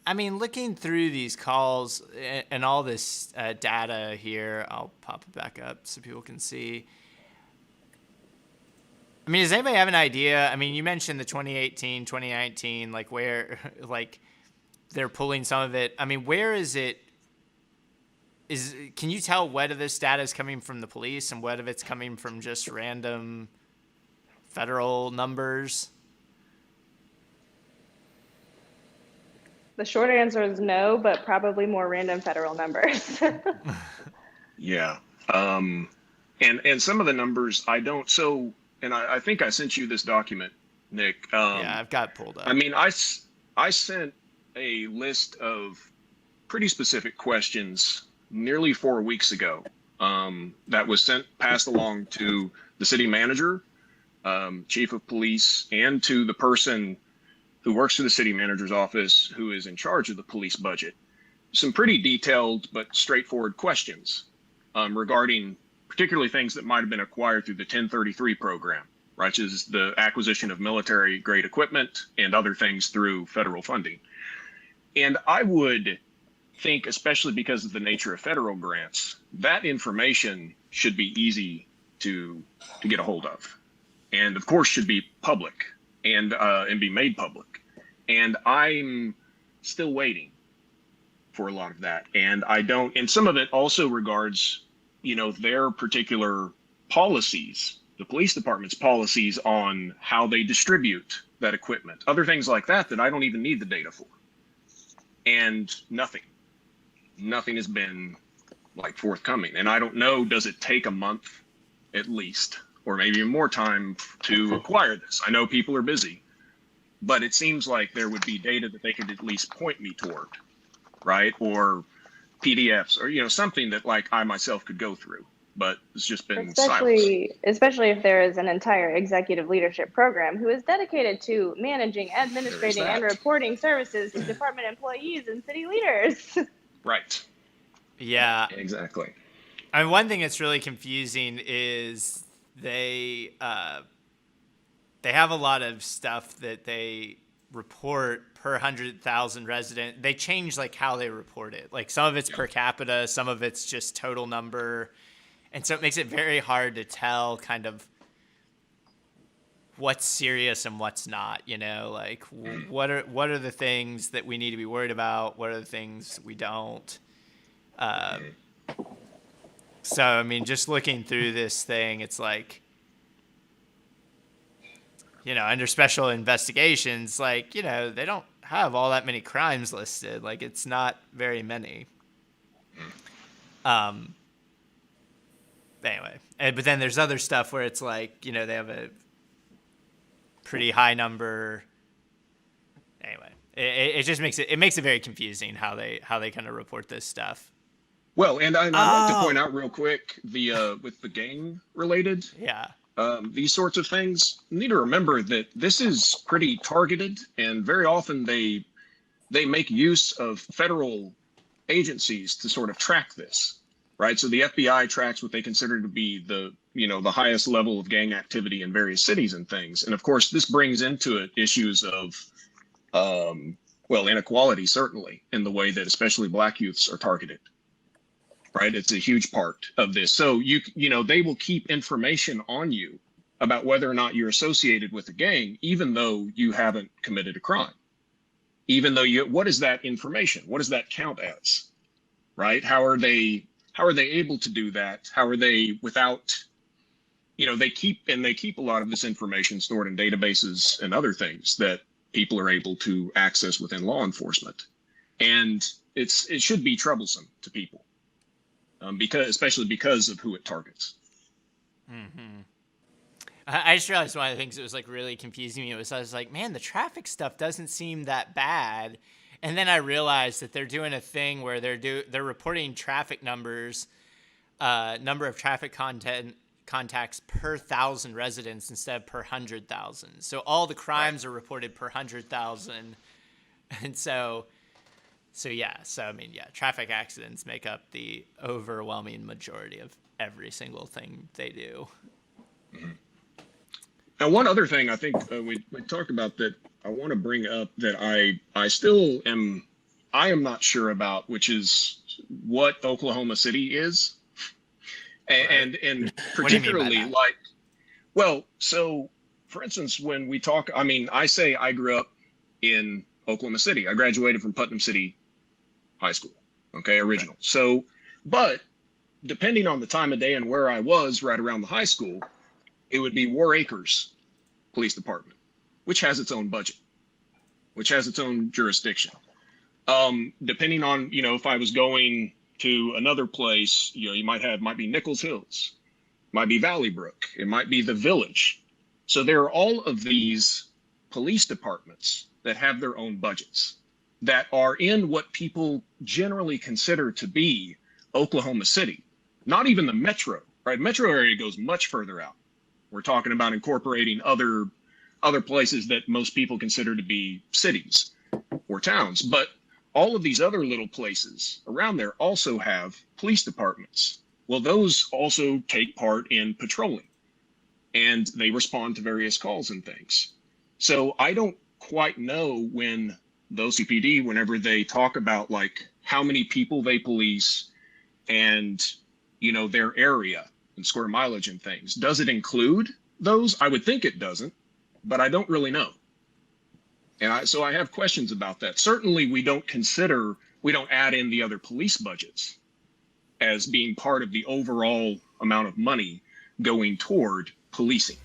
I mean, looking through these calls and all this data here, I'll pop it back up so people can see. I mean, does anybody have an idea? I mean, you mentioned the 2018, 2019, like where, like they're pulling some of it. I mean, where is it? Can you tell what of this data is coming from the police and what of it's coming from just random federal numbers? The short answer is no, but probably more random federal numbers. Yeah. Um, and some of the numbers I don't. So, and I think I sent you this document, Nick. Yeah, I've got it pulled I up. mean, I sent a list of pretty specific questions nearly 4 weeks ago. That was passed along to the city manager, chief of police, and to the person who works for the city manager's office, who is in charge of the police budget. Some pretty detailed but straightforward questions regarding particularly things that might have been acquired through the 1033 program, right, which is the acquisition of military grade equipment and other things through federal funding. And I would think, especially because of the nature of federal grants, that information should be easy to get a hold of, and of course should be public and be made public. And I'm still waiting for a lot of that. And I don't, and some of it also regards, their particular policies, the police department's policies on how they distribute that equipment, other things like that, that I don't even need the data for. And nothing has been like forthcoming. And I don't know, does it take a month at least, or maybe more time to acquire this? I know people are busy, but it seems like there would be data that they could at least point me toward, right? Or PDFs, or something that like I myself could go through, but it's just been silence. Especially if there is an entire executive leadership program who is dedicated to managing, There is administrating, and that. reporting services to department employees and city leaders. Right. Yeah. Exactly. I mean, one thing that's really confusing is they have a lot of stuff that they report per 100,000 resident. They change like how they report it. Like some of it's per capita, some of it's just total number. And so it makes it very hard to tell kind of what's serious and what's not, like what are the things that we need to be worried about? What are the things we don't? So, I mean, just looking through this thing, it's like, under special investigations, like, they don't have all that many crimes listed. Like, it's not very many. Anyway, but then there's other stuff where it's like, they have a pretty high number. Anyway, it just makes it very confusing how they kind of report this stuff. Well, and I'd like to point out real quick the with the gang related, Yeah. these sorts of things. You need to remember that this is pretty targeted, and very often they make use of federal agencies to sort of track this, right? So the FBI tracks what they consider to be the highest level of gang activity in various cities and things. And of course, this brings into it issues of inequality, certainly, in the way that especially Black youths are targeted. Right, it's a huge part of this. So they will keep information on you about whether or not you're associated with a gang, even though you haven't committed a crime. Even though what is that information? What does that count as? Right? How are they able to do that? How are they without? They keep a lot of this information stored in databases and other things that people are able to access within law enforcement, and it should be troublesome to people. Especially because of who it targets. Mm-hmm. I just realized one of the things that was like really confusing me was I was like, man, the traffic stuff doesn't seem that bad, and then I realized that they're doing a thing where they're reporting traffic numbers, number of traffic contacts per 1,000 residents instead of per 100,000. So all the crimes are reported per 100,000, and so I mean, traffic accidents make up the overwhelming majority of every single thing they do. Mm-hmm. Now, one other thing I think we talked about that I want to bring up that I still am I am not sure about, which is what Oklahoma City is. And What do you mean by particularly that? like, well, so for instance, when we talk, I mean, I say I grew up in Oklahoma City. I graduated from Putnam City High School. Okay, original. Okay. So, but depending on the time of day and where I was right around the high school, it would be War Acres Police Department, which has its own budget, which has its own jurisdiction. Depending on, you know, if I was going to another place, you know, you might be Nichols Hills, might be Valley Brook, it might be the Village. So there are all of these police departments that have their own budgets that are in what people generally consider to be Oklahoma City, not even the metro, right? Metro area goes much further out. We're talking about incorporating other places that most people consider to be cities or towns. But all of these other little places around there also have police departments. Well, those also take part in patrolling and they respond to various calls and things. So I don't quite know when the OCPD, whenever they talk about like how many people they police and, you know, their area and square mileage and things, does it include those? I would think it doesn't, but I don't really know. And so I have questions about that. Certainly we don't add in the other police budgets as being part of the overall amount of money going toward policing.